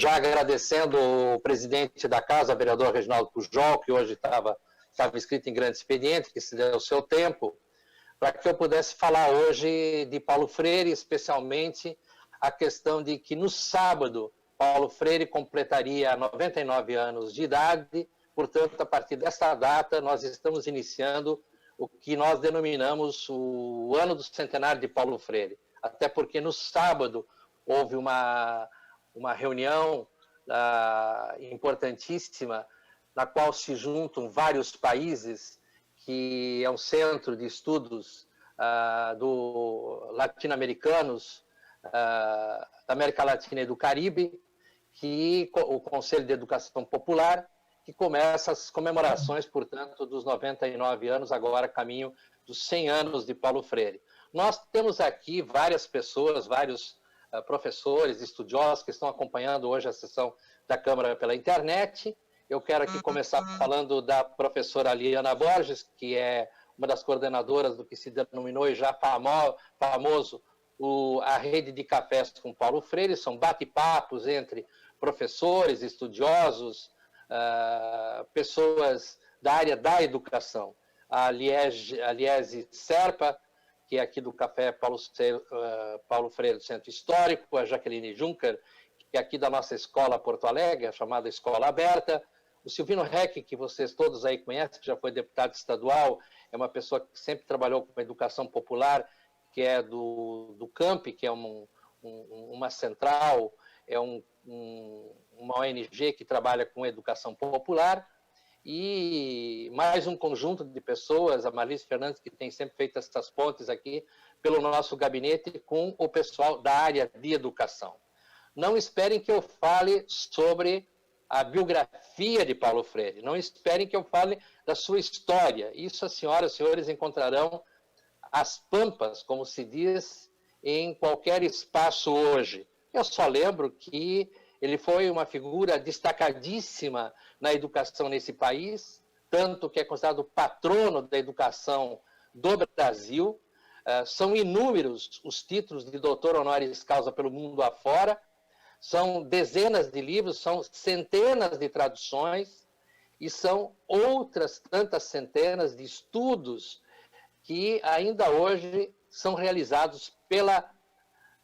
já agradecendo o presidente da casa, vereador Reginaldo Pujol, que hoje estava inscrito em grande expediente, que se deu o seu tempo, para que eu pudesse falar hoje de Paulo Freire, especialmente a questão de que no sábado Paulo Freire completaria 99 anos de idade, portanto, a partir desta data, nós estamos iniciando o que nós denominamos o ano do centenário de Paulo Freire, até porque no sábado houve uma reunião importantíssima, na qual se juntam vários países, que é um centro de estudos latino-americanos, da América Latina e do Caribe, que o Conselho de Educação Popular, que começa as comemorações, portanto, dos 99 anos, agora caminho dos 100 anos de Paulo Freire. Nós temos aqui várias pessoas, vários professores, estudiosos que estão acompanhando hoje a sessão da Câmara pela internet. Eu quero aqui começar falando da professora Liana Borges, que é uma das coordenadoras do que se denominou e já famoso a rede de cafés com Paulo Freire. São bate-papos entre professores, estudiosos, pessoas da área da educação. A Liese Serpa, que é aqui do Café Paulo Freire do Centro Histórico, a Jaqueline Juncker, que é aqui da nossa escola Porto Alegre, a chamada Escola Aberta, o Silvino Reck, que vocês todos aí conhecem, que já foi deputado estadual, é uma pessoa que sempre trabalhou com a educação popular, que é do CAMP, que é uma central, é uma ONG que trabalha com educação popular, e mais um conjunto de pessoas, a Marlice Fernandes, que tem sempre feito essas pontes aqui, pelo nosso gabinete, com o pessoal da área de educação. Não esperem que eu fale sobre a biografia de Paulo Freire, não esperem que eu fale da sua história. Isso as senhoras e senhores encontrarão as pampas, como se diz, em qualquer espaço hoje. Eu só lembro que ele foi uma figura destacadíssima na educação nesse país, tanto que é considerado o patrono da educação do Brasil. São inúmeros os títulos de doutor honoris causa pelo mundo afora, são dezenas de livros, são centenas de traduções e são outras tantas centenas de estudos que ainda hoje são realizados pela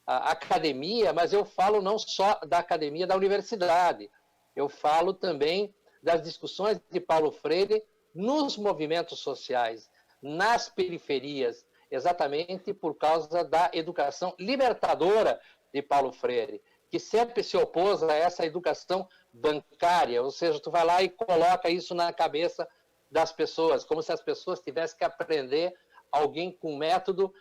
academia, mas eu falo não só da academia da universidade, eu falo também das discussões de Paulo Freire nos movimentos sociais, nas periferias, exatamente por causa da educação libertadora de Paulo Freire, que sempre se opôs a essa educação bancária, ou seja, tu vai lá e coloca isso na cabeça das pessoas, como se as pessoas tivessem que aprender alguém com um método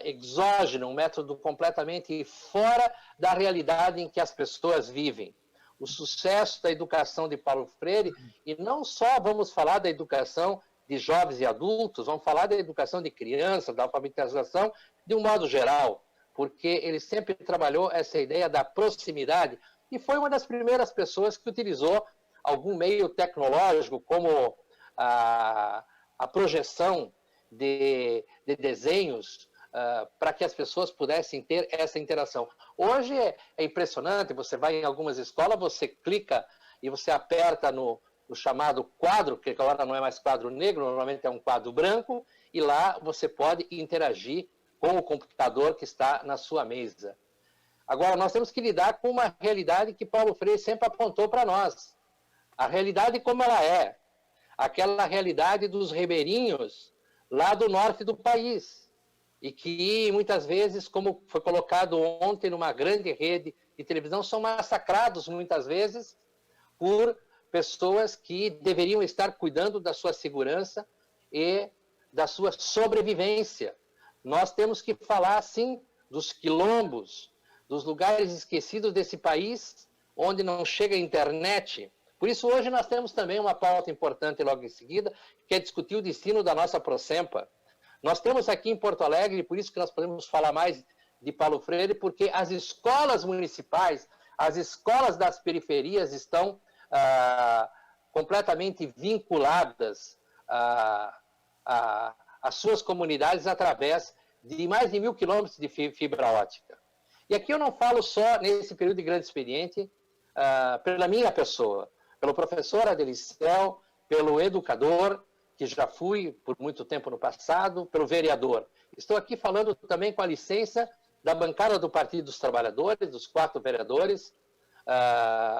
exógeno, um método completamente fora da realidade em que as pessoas vivem. O sucesso da educação de Paulo Freire, e não só vamos falar da educação de jovens e adultos, vamos falar da educação de crianças, da alfabetização, de um modo geral, porque ele sempre trabalhou essa ideia da proximidade e foi uma das primeiras pessoas que utilizou algum meio tecnológico, como a projeção de desenhos para que as pessoas pudessem ter essa interação. Hoje é impressionante, você vai em algumas escolas, você clica e você aperta no chamado quadro, que agora não é mais quadro negro, normalmente é um quadro branco, e lá você pode interagir com o computador que está na sua mesa. Agora, nós temos que lidar com uma realidade que Paulo Freire sempre apontou para nós. A realidade como ela é. Aquela realidade dos ribeirinhos lá do norte do país. E que, muitas vezes, como foi colocado ontem numa grande rede de televisão, são massacrados, muitas vezes, por pessoas que deveriam estar cuidando da sua segurança e da sua sobrevivência. Nós temos que falar, sim, dos quilombos, dos lugares esquecidos desse país, onde não chega a internet. Por isso, hoje nós temos também uma pauta importante logo em seguida, que é discutir o destino da nossa Procempa. Nós temos aqui em Porto Alegre, por isso que nós podemos falar mais de Paulo Freire, porque as escolas municipais, as escolas das periferias estão completamente vinculadas às suas comunidades através de mais de 1.000 quilômetros de fibra ótica. E aqui eu não falo só nesse período de grande expediente, pela minha pessoa, pelo professor Adelicel, pelo educador, que já fui por muito tempo no passado, pelo vereador. Estou aqui falando também com a licença da bancada do Partido dos Trabalhadores, dos 4 vereadores,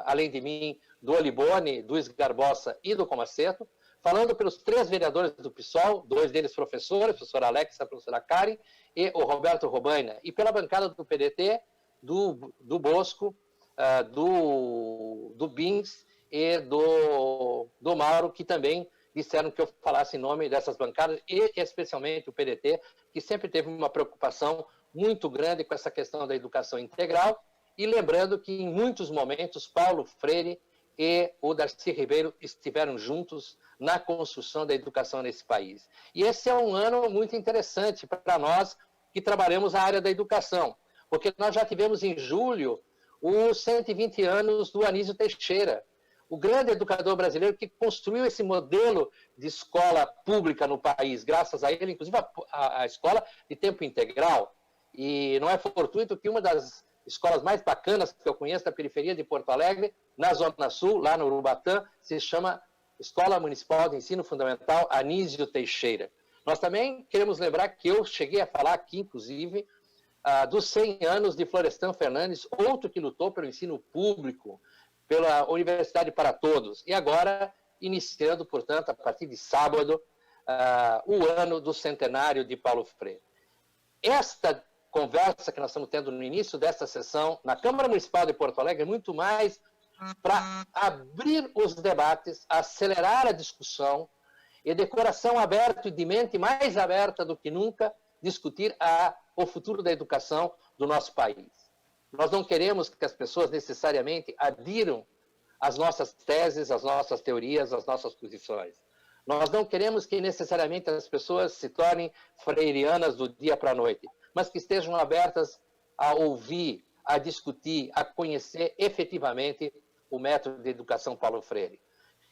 além de mim, do Olibone, do Esgarbosa e do Comaceto, falando pelos 3 vereadores do PSOL, 2 deles professores, a professora Alexa, a professora Karen, e o Roberto Robaina, e pela bancada do PDT, do Bosco, do Bins e do Mauro, que também disseram que eu falasse em nome dessas bancadas, e especialmente o PDT, que sempre teve uma preocupação muito grande com essa questão da educação integral, e lembrando que em muitos momentos Paulo Freire e o Darcy Ribeiro estiveram juntos na construção da educação nesse país. E esse é um ano muito interessante para nós que trabalhamos na área da educação, porque nós já tivemos em julho os 120 anos do Anísio Teixeira, o grande educador brasileiro que construiu esse modelo de escola pública no país, graças a ele, inclusive a escola de tempo integral. E não é fortuito que uma das escolas mais bacanas que eu conheço da periferia de Porto Alegre, na Zona Sul, lá no Urubatã, se chama Escola Municipal de Ensino Fundamental Anísio Teixeira. Nós também queremos lembrar que eu cheguei a falar aqui, inclusive, dos 100 anos de Florestan Fernandes, outro que lutou pelo ensino público, pela Universidade para Todos. E agora, iniciando, portanto, a partir de sábado, o ano do centenário de Paulo Freire. Esta conversa que nós estamos tendo no início desta sessão, na Câmara Municipal de Porto Alegre, é muito mais para abrir os debates, acelerar a discussão e de coração aberto e de mente mais aberta do que nunca, discutir o futuro da educação do nosso país. Nós não queremos que as pessoas necessariamente adiram às nossas teses, às nossas teorias, às nossas posições. Nós não queremos que necessariamente as pessoas se tornem freirianas do dia para a noite, mas que estejam abertas a ouvir, a discutir, a conhecer efetivamente o método de educação Paulo Freire.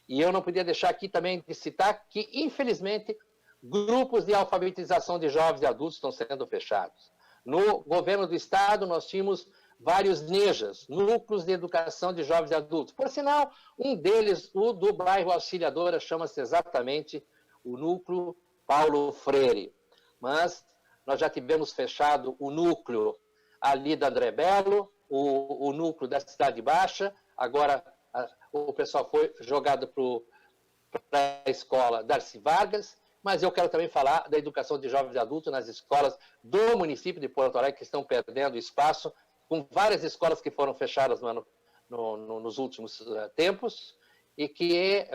E eu não podia deixar aqui também de citar que, infelizmente, grupos de alfabetização de jovens e adultos estão sendo fechados. No governo do Estado, nós tínhamos vários NEJAs, Núcleos de Educação de Jovens e Adultos. Por sinal, um deles, o do bairro Auxiliadora, chama-se exatamente o Núcleo Paulo Freire. Mas nós já tivemos fechado o núcleo ali da André Belo, o núcleo da Cidade Baixa, agora o pessoal foi jogado para a escola Darcy Vargas, mas eu quero também falar da educação de jovens e adultos nas escolas do município de Porto Alegre, que estão perdendo espaço, com várias escolas que foram fechadas nos últimos tempos, e que,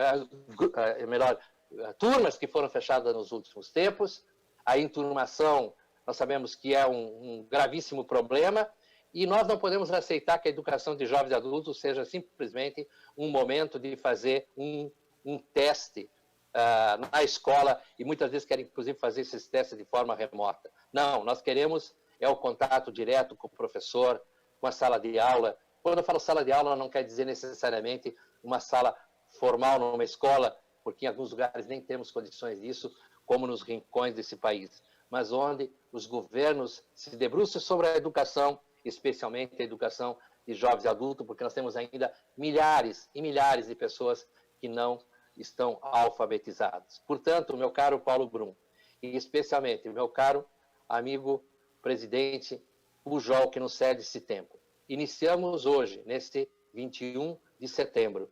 turmas que foram fechadas nos últimos tempos. A enturmação, nós sabemos que é um gravíssimo problema, e nós não podemos aceitar que a educação de jovens e adultos seja simplesmente um momento de fazer um teste na escola, e muitas vezes querem, inclusive, fazer esses testes de forma remota. Não, nós queremos o contato direto com o professor, com a sala de aula. Quando eu falo sala de aula, não quer dizer necessariamente uma sala formal numa escola, porque em alguns lugares nem temos condições disso, como nos rincões desse país, mas onde os governos se debruçam sobre a educação, especialmente a educação de jovens e adultos, porque nós temos ainda milhares e milhares de pessoas que não estão alfabetizadas. Portanto, meu caro Paulo Brum, e especialmente meu caro amigo presidente Pujol, que nos cede esse tempo, iniciamos hoje, neste 21 de setembro,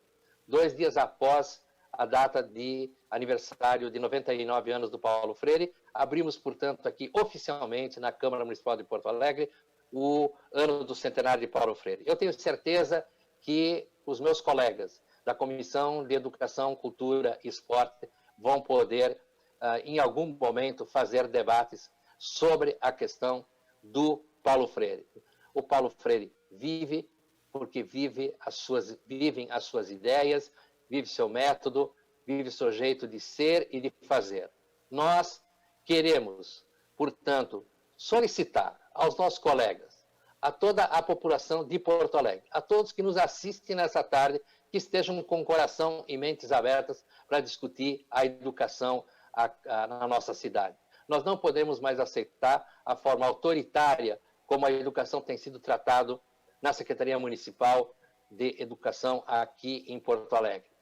2 dias após a data de aniversário de 99 anos do Paulo Freire, abrimos, portanto, aqui oficialmente na Câmara Municipal de Porto Alegre o ano do centenário de Paulo Freire. Eu tenho certeza que os meus colegas da Comissão de Educação, Cultura e Esporte vão poder, em algum momento, fazer debates sobre a questão do Paulo Freire. O Paulo Freire vive porque vivem as suas ideias, vive seu método, vive seu jeito de ser e de fazer. Nós queremos, portanto, solicitar aos nossos colegas, a toda a população de Porto Alegre, a todos que nos assistem nessa tarde, que estejam com coração e mentes abertas para discutir a educação na nossa cidade. Nós não podemos mais aceitar a forma autoritária como a educação tem sido tratada na Secretaria Municipal de educação aqui em Porto Alegre.